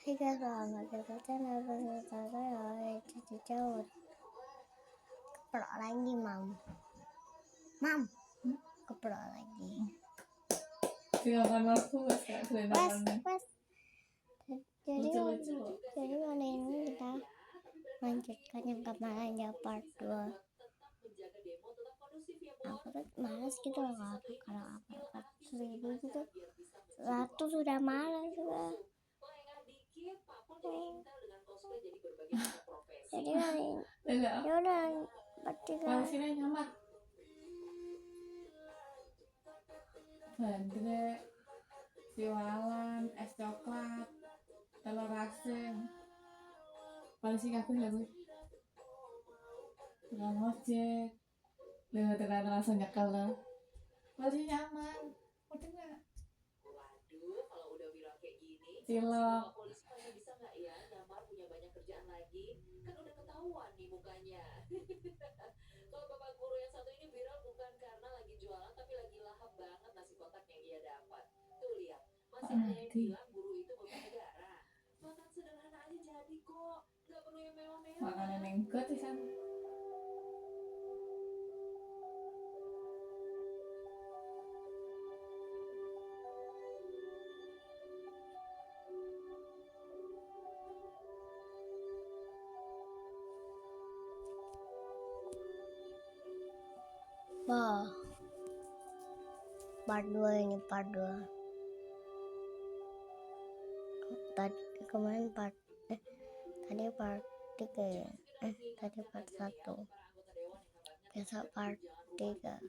Hey guys, welcome to the channel. Saya Cici Cawut. Keprok lagi, Mam, keprok lagi. Tinggalkan aku mas kayak Wes. Jadi kali ini kita lanjutkan yang kemarin ya part 2. Aku tuh malas gitu loh kalau apa 1000 gitu. 100 sudah malas juga. Jadi kali ini ya udah berarti sini nyamar bandrek siwalan es coklat telur asin polisi aku ya gue tukang ojek dengan tekan langsung nyekel lo polisi nyaman udah nggak Waduh, kalau udah viral kayak gini, cilok polisi masih bisa nggak ya nyamar punya banyak kerjaan lagi? Kan udah ketahuan nih mukanya. Kalau bapak guru yang satu ini viral bukan karena lagi jualan, tapi lagi lahap banget nasi kotak yang ia dapat. Tuh lihat, masih ada yang bilang guru itu beban negara. Makan sederhana aja jadi kok, nggak perlu yang mewah-mewah. makanan mengkut di sana. Wah, part 2 ini part 2. Tadi kemarin tadi part 3 ya. Tadi part 1. Besok part 3.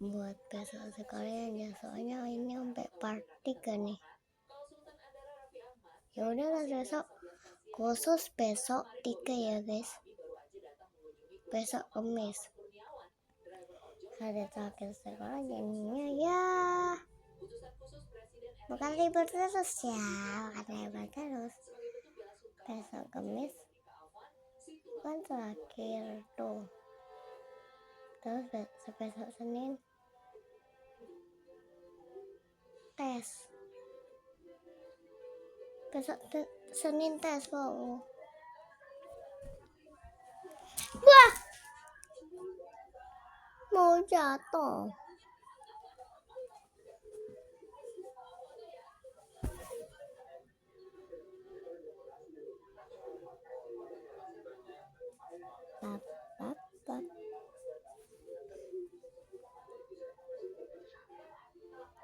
Buat besok sekalian ya, soalnya ini sampai part 3 nih. Ya udah lah, besok khusus besok 3 ya guys. Besok Kamis. Hari terakhir sekolah jadinya ya. Bukan libur terus ya, bukan libur terus. Besok Kamis kan terakhir tuh. Terus besok Senin tes. Besok Senin tes wow. Wah, mau jatuh.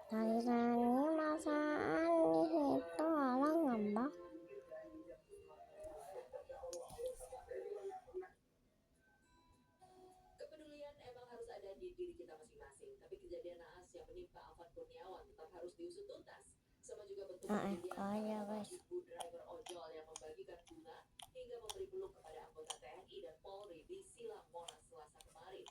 Tadi masaan itu orang ngambek. Kepedulian emang harus ada di diri kita masing-masing, tapi kejadian naas yang menimpa Afan Kurniawan tetap harus diusut tuntas. Sama juga bentuk kejadian ibu driver ojol yang membagikan bunga hingga memberi peluk kepada anggota TNI dan Polri di Silang Monas Selasa kemarin.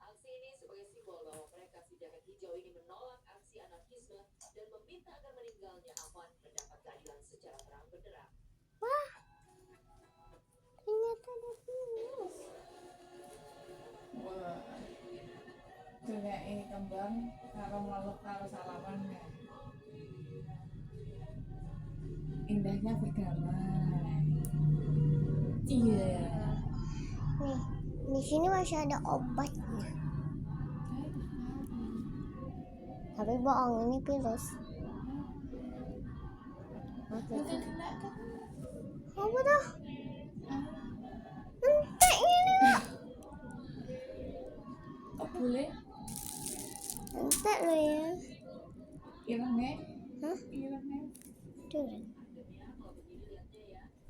Aksi ini sebagai simbol bahwa mereka si jaket hijau ini menolak aksi anarkisme dan meminta agar meninggalnya Afan mendapat keadilan secara terang benderang. Wah, ternyata ada virus. wah juga ini kembang karo meluk karo salaman ya. Indahnya berdamai. Iya. Nih, di sini masih ada obatnya. Tapi bohong, ini virus. Apa tuh? Entek ini. Kok boleh? Entek lo ya. Irangnya? Hah? Irangnya? Tuh.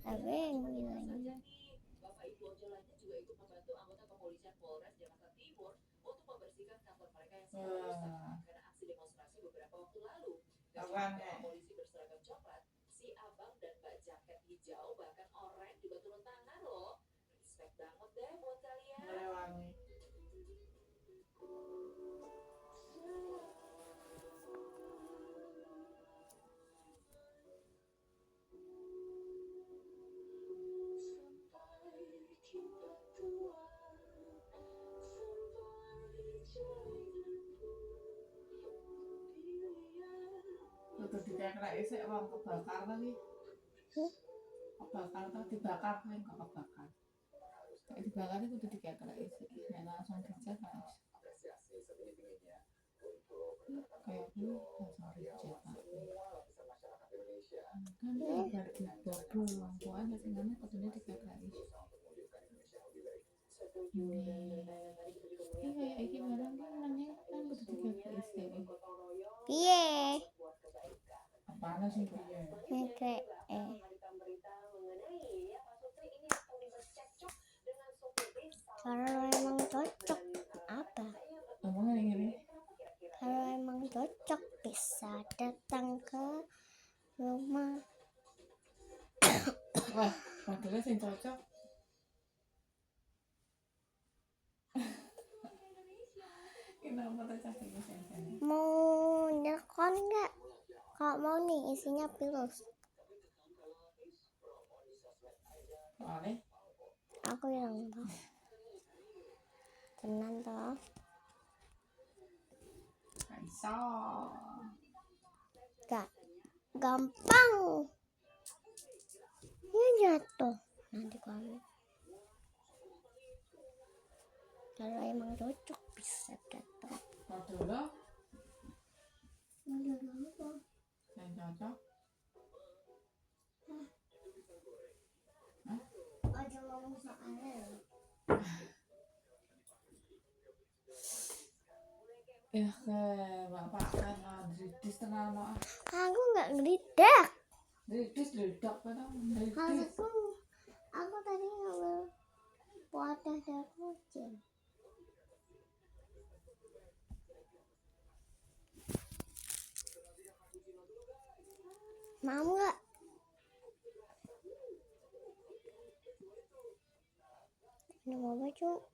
Tapi yang bilangnya. Bapak Ibu ojol lainnya juga ikut membantu anggota kepolisian Polres Jakarta Timur untuk membersihkan kantor mereka yang sempat rusak karena aksi demonstrasi beberapa waktu lalu. Polisi berseragam coklat, si abang dan mbak jaket hijau bahkan oranye juga turun tangan loh. Respect banget deh buat kalian. Melewangi. kudu dikekleki sik wong kebakar lagi. Kebakar atau dibakar kan kok kebakar. Kayak dibakar itu kudu dikekleki sik. Nek langsung dicet Mas. Kayak gue langsung dicet. Kan bar dibobol lampuan sing ngene kudune dikekleki. Ini kayak iki barang kan nanya kan kudu dikekleki sik. Piye? Apaan sih piye? Ngekek kalau emang cocok apa? Ngomongnya yang ini. Kalau emang cocok bisa datang ke rumah. Wah, modelnya sing cocok. Kenapa tuh cah iki sing Mau nyekon nggak? Kalau mau nih isinya pilus. Boleh? Aku yang tahu. Tenan toh. Bisa. Gak gampang. Ini jatuh nanti kamu. Kalau emang cocok bisa datang. Modelnya Ada apa? yang cocok. Aja ngomong soalnya. ke bapak kan dridis tenan no. Aku nggak ngelidak. Dridis kan dridis. Aku tadi ngambil wadah dan kucing. Mau nggak? Ini mau baju.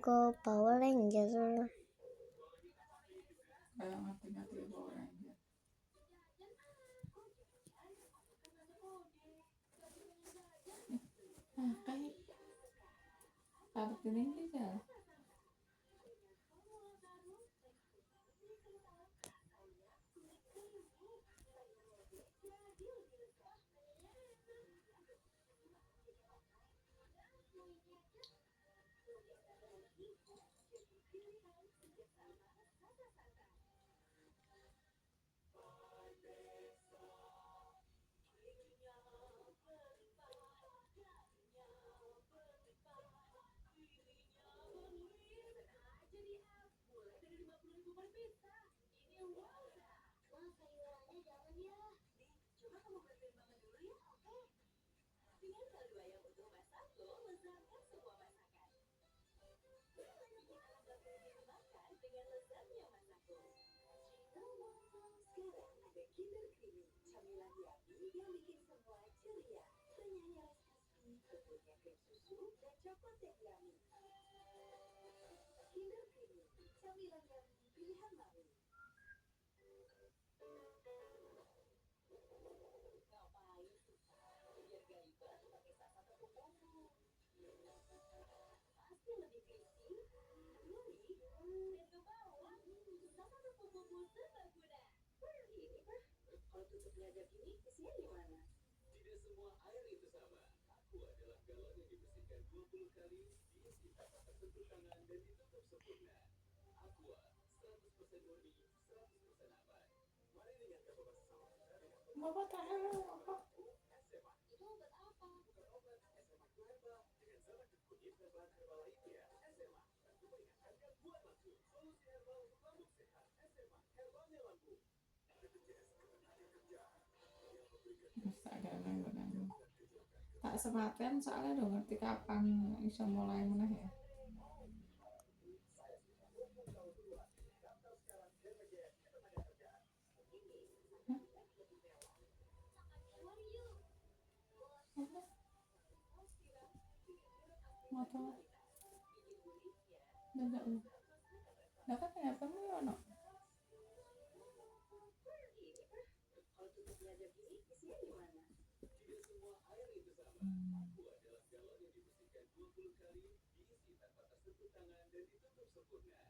Go Power Ranger. Kayak ngerti-ngerti Power Ranger. Kayak taruh ini aja. tutup pengajak ini isinya gimana? Tidak semua air itu sama. Aqua adalah galon yang dibersihkan 20 kali, diisi tanpa tersentuh tangan dan ditutup sempurna. Aqua 100% murni, 100% aman. Mari ringankan beban sesama kita dengan Bapak tahu apa? SMA. Itu obat apa? Bukan obat, SMA Herbal. Dengan zat aktif kunyit dan bahan herbal lainnya, SMA bantu meringankan gangguan lambung. Solusi herbal untuk lambung sehat. SMA Herbalnya Lambung. BPJS Ketenaga Kerjaan yang memberikan Masa agak nanggung. Tak sepaten soalnya udah ngerti kapan bisa mulai meneh ya. Hah? Apa? Motor. Dadak lu. Lah kan handphone ya ono. Kalau tutup pengajak ini isinya gimana? Tidak semua air itu sama. Aqua adalah galon yang dibersihkan 20 kali, diisi tanpa tersentuh tangan dan ditutup sempurna.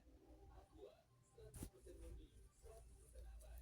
Aqua 100% murni, 100% aman.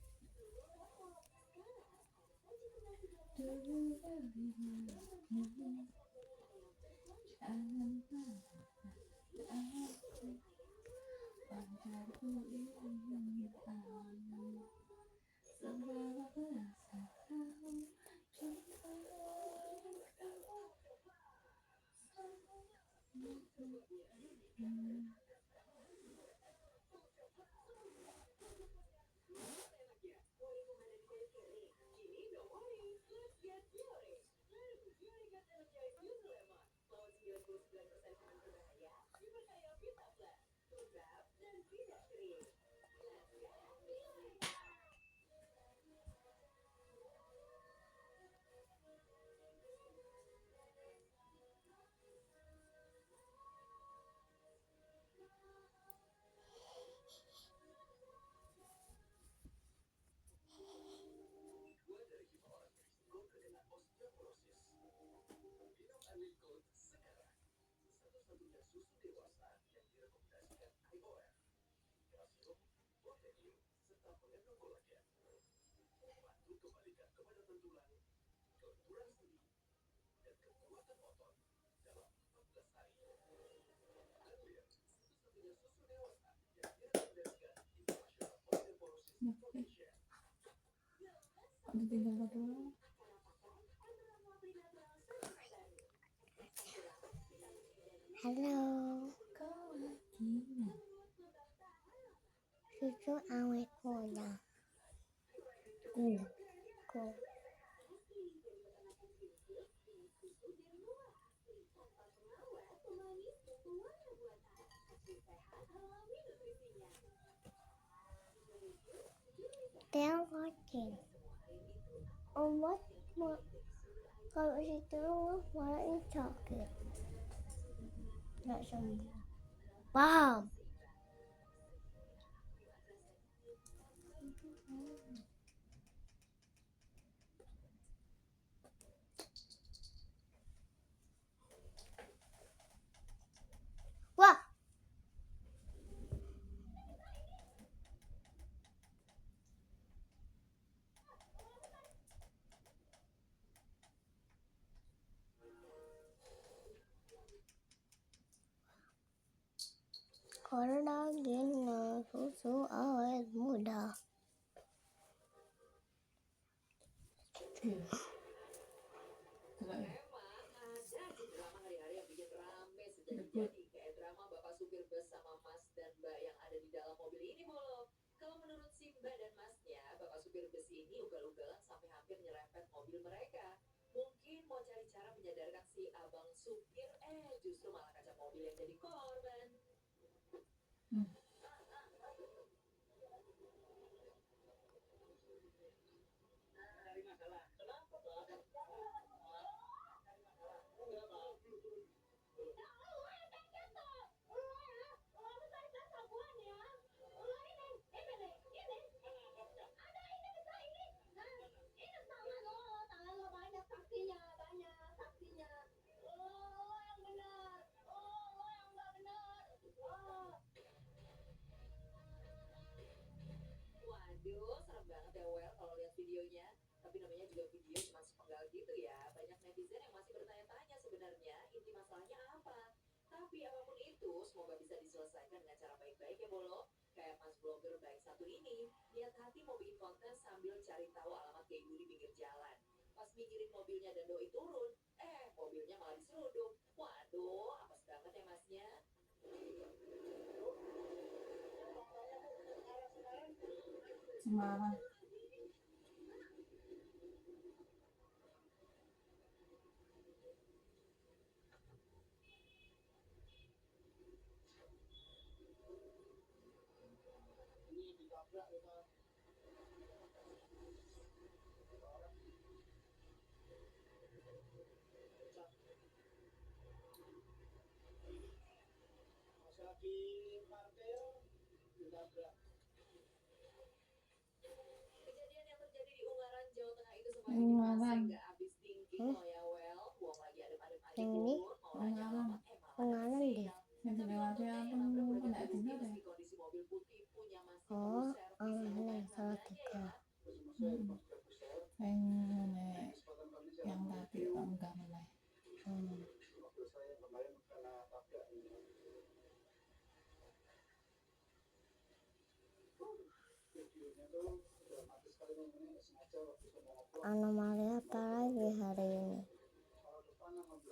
Satu-satunya susu dewasa yang direkomendasikan IOF. Kalsium, potasium, serta mengandung kolagen. Bantu kembalikan kepadatan tulang, kelenturan sendi, dan kekuatan otot dalam 14 hari. Anglia, satu-satunya susu dewasa yang direkomendasikan International Osteoporosis Foundation. Ada tinggal satu orang. Halo, Kau lagi. susu awet muda. Ku. Teo kucing. Obat kalau situ malah sakit. Nggak sembuh. Paham? Wah, karena gini susu awet muda. Coba ya. Ada aja drama hari-hari yang bikin rame sejak jadi. Kayak drama bapak supir bus sama mas dan mbak yang ada di dalam mobil ini, Bolo. Kalau menurut si mbak dan masnya, bapak supir bus ini ugal-ugalan sampai hampir nyerempet mobil mereka. Mungkin mau cari cara menyadarkan si abang supir, justru malah kaca mobil yang jadi korban. Waduh, serem banget ya Wel kalau lihat videonya. Tapi namanya juga video cuma sepenggal gitu ya. Banyak netizen yang masih bertanya-tanya sebenarnya inti masalahnya apa. Tapi apapun itu, semoga bisa diselesaikan dengan cara baik-baik ya Bolo. Kayak Mas blogger baik satu ini, niat hati mau bikin konten sambil cari tahu alamat kayak ibu di pinggir jalan. Pas minggirin mobilnya dan doi turun, mobilnya malah diseruduk. Waduh, apes banget ya masnya. Semarang. Kejadian yang terjadi di Ungaran, Jawa Tengah itu sempat bikin masa nggak habis thinking loh ya, well, buang lagi adem-adem aja Yang ini? turun, mau nanya alamat, malah Penganan dapet deh. sial. Yang Tapi lewat untungnya yang yang nabrak udah kena ganti rugi tinggal ya. meski kondisi mobil putih punya masih Oh, perlu servis yang mana lumayan salah harganya tiga. ya. Yang tadi enggak mulai. Anomali apa lagi hari ini?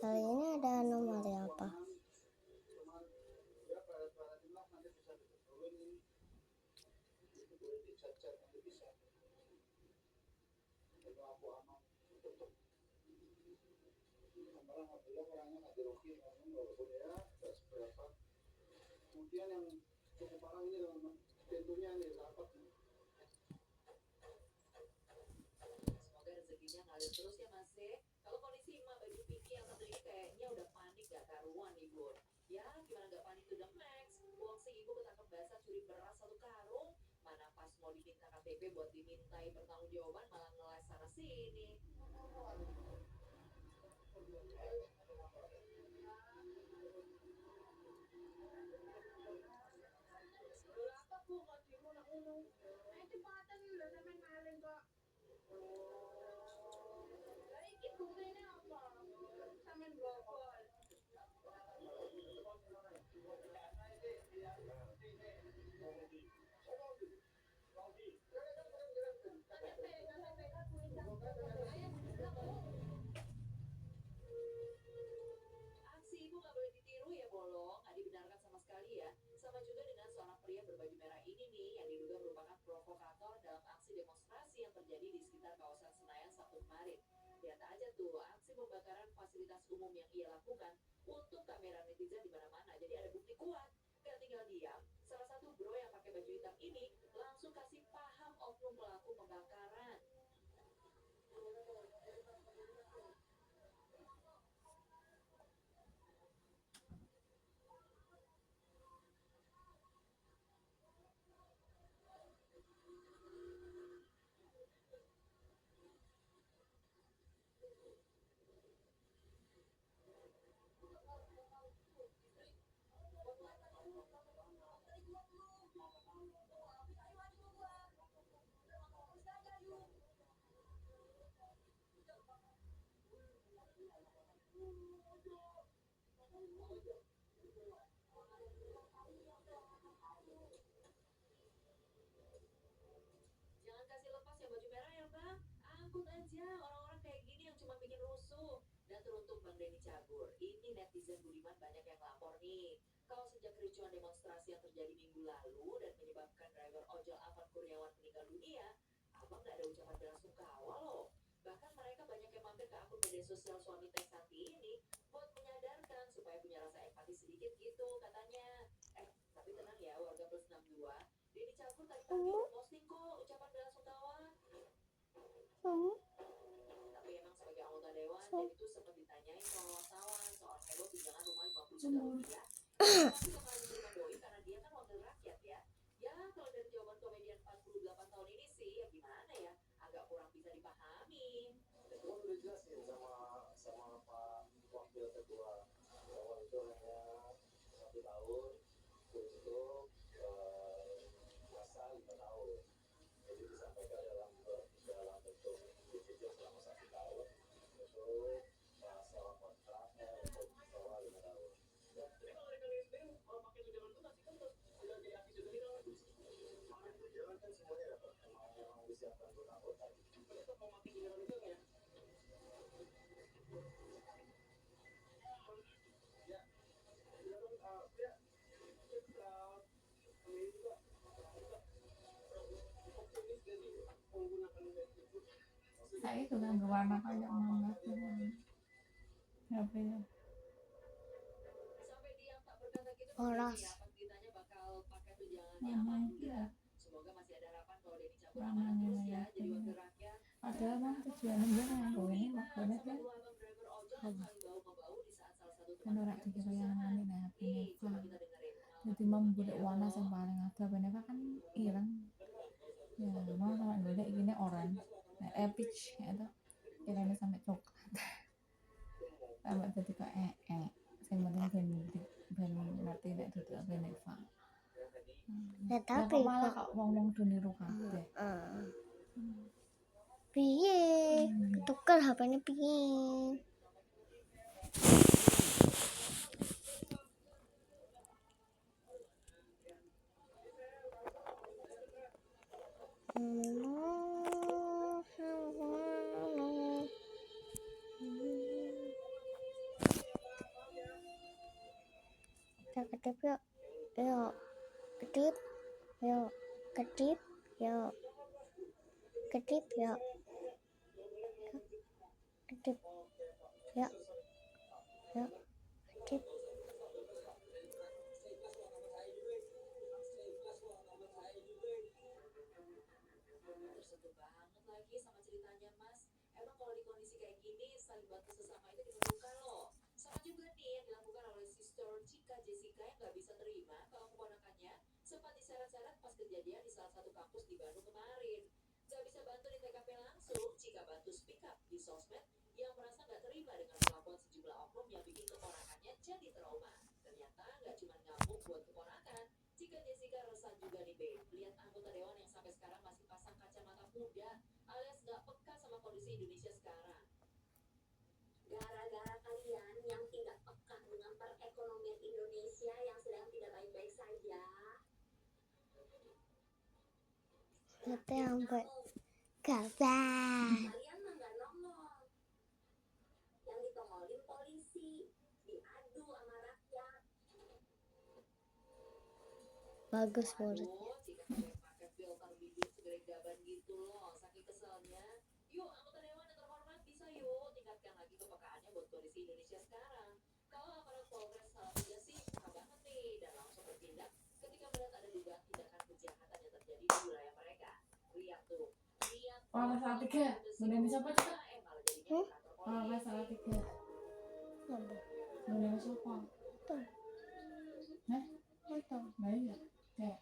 Hari ini ada anomali apa? Semoga rezekinya ngalir terus ya Mas E. Kalau kondisi emak baju pinky yang satu ini kayaknya udah panik gak karuan nih Bun. Ya gimana gak panik to the max. Buang si ibu ketangkep basah curi beras satu karung. Mana pas mau diminta KTP buat dimintai pertanggungjawaban malah ngeles sana sini. Aksi ibu nggak boleh ditiru ya Bolong, nggak dibenarkan sama sekali ya. Sama juga dengan seorang pria berbaju merah ini nih yang diduga merupakan provokator dalam aksi demonstrasi yang terjadi di sekitar kawasan Senayan Sabtu kemarin. Lihat aja tuh aksi pembakaran fasilitas umum yang ia lakukan untuk kamera netizen di mana-mana. Jadi ada bukti kuat. Gak tinggal diam, salah satu bro yang pakai baju hitam ini langsung kasih paham oknum pelaku pembakaran. Jangan kasih lepas ya baju merah ya bang. Angkut aja orang-orang kayak gini yang cuma bikin rusuh. Dan teruntuk Bang Denny Cagur, ini netizen budiman banyak yang lapor nih. Kalau sejak kericuan demonstrasi yang terjadi minggu lalu dan menyebabkan driver ojol Afan Kurniawan meninggal dunia, abang nggak ada ucapan belasungkawa loh. Bahkan mereka banyak yang mampir ke akun media sosial suami Teh Santi ini buat menyadarkan supaya punya rasa empati sedikit gitu katanya. Tapi tenang ya warga plus 62, Denny Cagur tadi pagi udah posting kok ucapan belasungkawa. Tapi emang sebagai anggota dewan, dan itu sempat ditanyain sama wartawan soal heboh tunjangan rumah 50 juta rupiah. Pasti bakal diterima doi karena dia kan wakil rakyat ya. Ya kalau dari jawaban komedian 48 tahun ini sih, ya gimana ya, agak kurang bisa dipahami. Udah dijelasin sama Pak Wakil Ketua bahwa itu hanya 1 tahun untuk masa 5 tahun. Jadi disampaikan dalam bentuk PJJ kan semuanya dapat, emang disiapkan buat anggota gitu. Kita mau makin gimana juga ya? Saya itu kan warna kayak mangga apa ya Sampai dia tak berkata gitu, Polos. pas ditanya bakal pakai tunjangannya warna apa itu ya enggak. Semoga masih ada harapan kalau Denny cabut warna amanah terus merah ya apa jadi ya wakil rakyat. padahal mah tujuannya dia kan yang ini makanya kan Dua abang driver ojol saling bau-membau di saat salah satu kan orang teman tiga yang nani nah Beneva coba kita dengerin. jadi mau budak warna yang paling ada Beneva kan ireng ya mau sama budak ini orange peach itu kiranya sampai coklat sampai jadi kayak yang penting ben ngerti nek duduk Beneva Ya lah tapi kok malah kok wong-wong do niru kabeh piye tuker HP-nya piye. Kita kedip yuk, yuk kedip, yuk kedip, yuk kedip, yuk kedip, yuk yuk kedip. Tersentuh banget lagi sama ceritanya Mas. Emang kalau di kondisi kayak gini saling bantu sesama itu diperlukan loh. Sama juga nih yang dilakukan oleh sister Cika Jessica yang gak bisa terima kalau keponakannya sempat diseret-seret pas kejadian di salah satu kampus di Bandung kemarin. Gak bisa bantu di TKP langsung, Cika bantu speak up di sosmed yang merasa gak terima dengan kelakuan sejumlah oknum yang bikin keponakannya jadi trauma. Ternyata gak cuma ngamuk buat keponakan, Cika Jessica resah juga nih Be, lihat anggota dewan yang sampai sekarang masih pasang kacamata muda alias gak peka sama kondisi Indonesia sekarang. Gara-gara kalian yang tidak peka dengan perekonomian Indonesia yang sedang tidak baik-baik saja. Tapi sampai kapan? Kalian mah nggak nongol. Yang ditongolin polisi, diadu sama rakyat. Bagus muridnya. Aduh, Cika sampai pakai filter bibir segede-gaban gitu loh, saking keselnya. Yuk, anggota dewan yang terhormat bisa yuk tingkatkan lagi kepekaannya buat kondisi Indonesia sekarang. Kalau aparat Polres salah tiga sih, peka banget nih dan langsung bertindak ketika melihat ada dugaan tindakan kejahatan yang terjadi di wilayah mereka. Lihat tuh, lihat. Orang salah tiga bener siapa juga Malah jadinya ke kantor orang polisi. salah tiga Apa? bener siapa Tuh, heh itu. nah iya kayak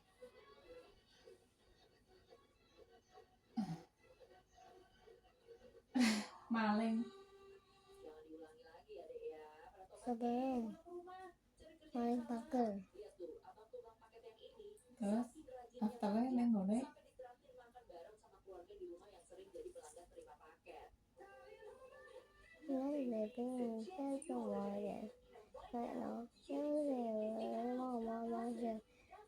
maling Jangan diulangi lagi ya dek ya. Pada tobat Sebelum rumah, cari kerja main di sana. pagar. Lihat tuh, abang tukang paket yang ini terus saking rajinnya afternya kerja, neng gone sampai ditraktir makan bareng sama keluarga di rumah yang sering jadi pelanggan terima paket. Nói về cái người theo cho mọi vậy. Vậy nó chứ về mà bao giờ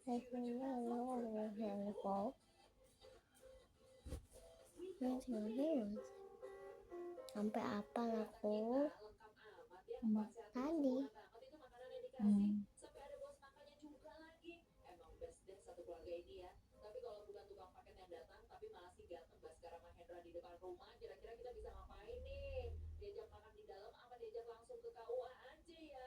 hay khi nó là hàng khổ. Nên thì biết sampai apa aku sama tadi. Sampai ada bos makannya juga lagi. Emang best deh satu keluarga ini ya. Tapi kalau bukan tukang paket yang datang, tapi malah si ganteng Baskara Mahendra di depan rumah, kira-kira kita bisa ngapain nih? Diajak makan di dalam apa diajak langsung ke KUA aja ya?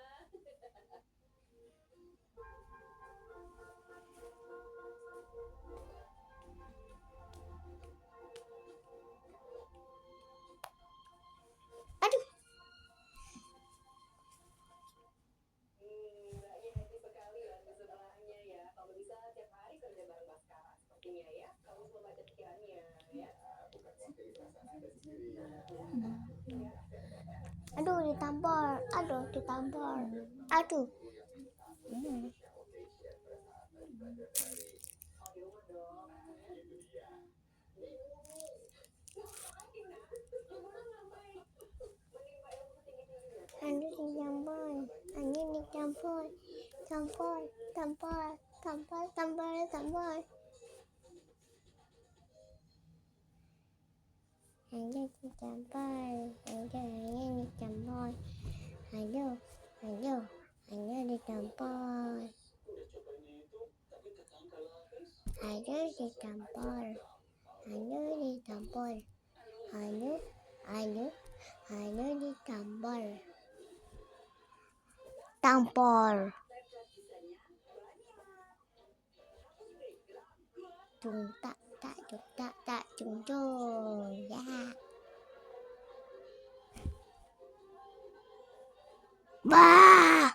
Aduh, Mbaknya happy sekali ya di sebelahnya ya. Kalau bisa tiap hari kerja bareng Baskara sepertinya ya. Kamu selalu baca pikirannya ya. Bukan pakai perasaan Anda sendiri. aduh ditampol, aduh ditampol, aduh. Oh di rumah dong. Ini dicampur, ini dicampur, campur, tampol, tampol, tampol, tampol. Ayo dicampur. Ayo dicampur. Ayo dicampur. Ayo dicampur. Ayo dicampur. Campur. Tung tak cung cung. Ya. Bah.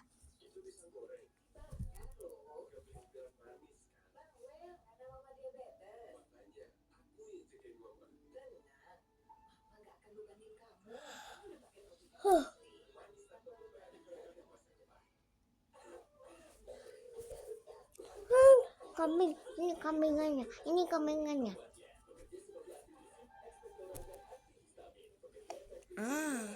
Kambing, ini kambingannya. Ah.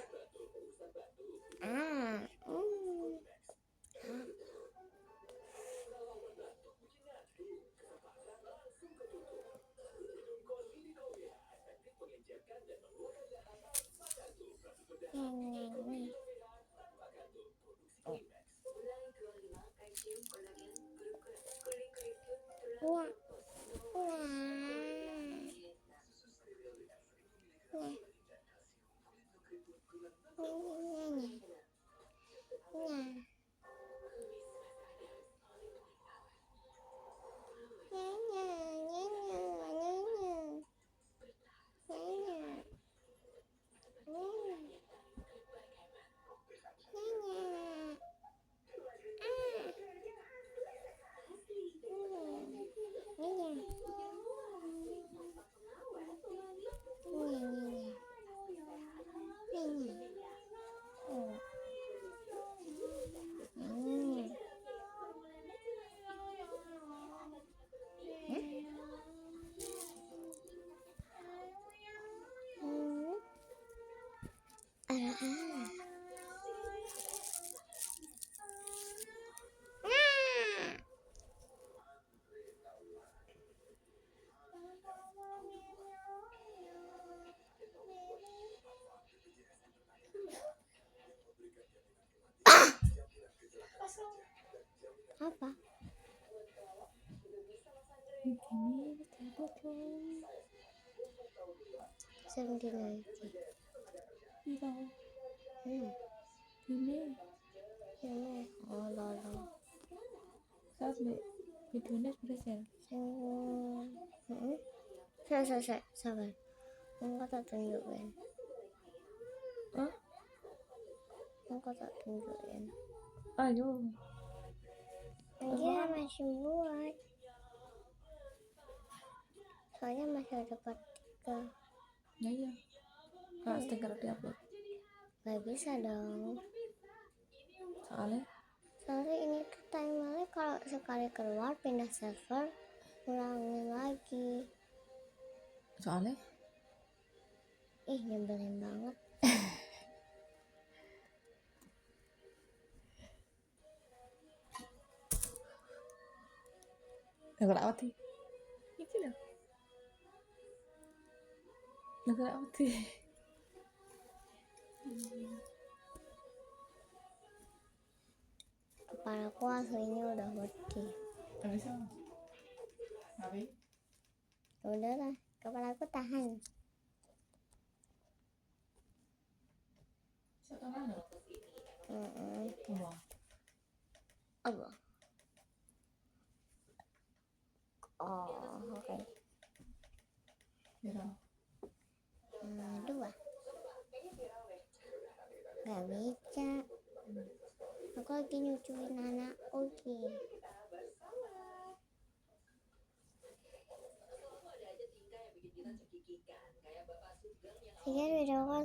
Apa? Sedih lagi. Ini Oh lolo. saat videonya sudah share. Sabar. Enggak tak tunjukin. Hah? Enggak tak tunjukin. Ayo. Dia masih buat. Soalnya masih ada part 3. Ya iya. Kalau stiker diupload. Gak bisa dong. Soalnya Ini tuh timernya kalau sekali keluar pindah server ulangin lagi. soalnya Nyebelin banget. Lagu apa sih? Iki loh. Lagu apa sih? Kepalaku aslinya udah putih. Bisa. Tapi Udah lah, kepalaku tahan. sekarang loh. Wah. Allah. Oh, oke. Bisa. 2. Gak bisa. Aku lagi nyucuin anakku sih. Sekian videoku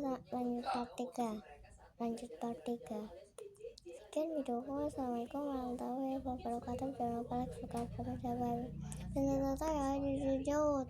lanjut part 3. Sekian videoku. Assalamualaikum warahmatullahi wabarakatuh. Jangan lupa like, subscribe, dan share. Dan ternyata ya di video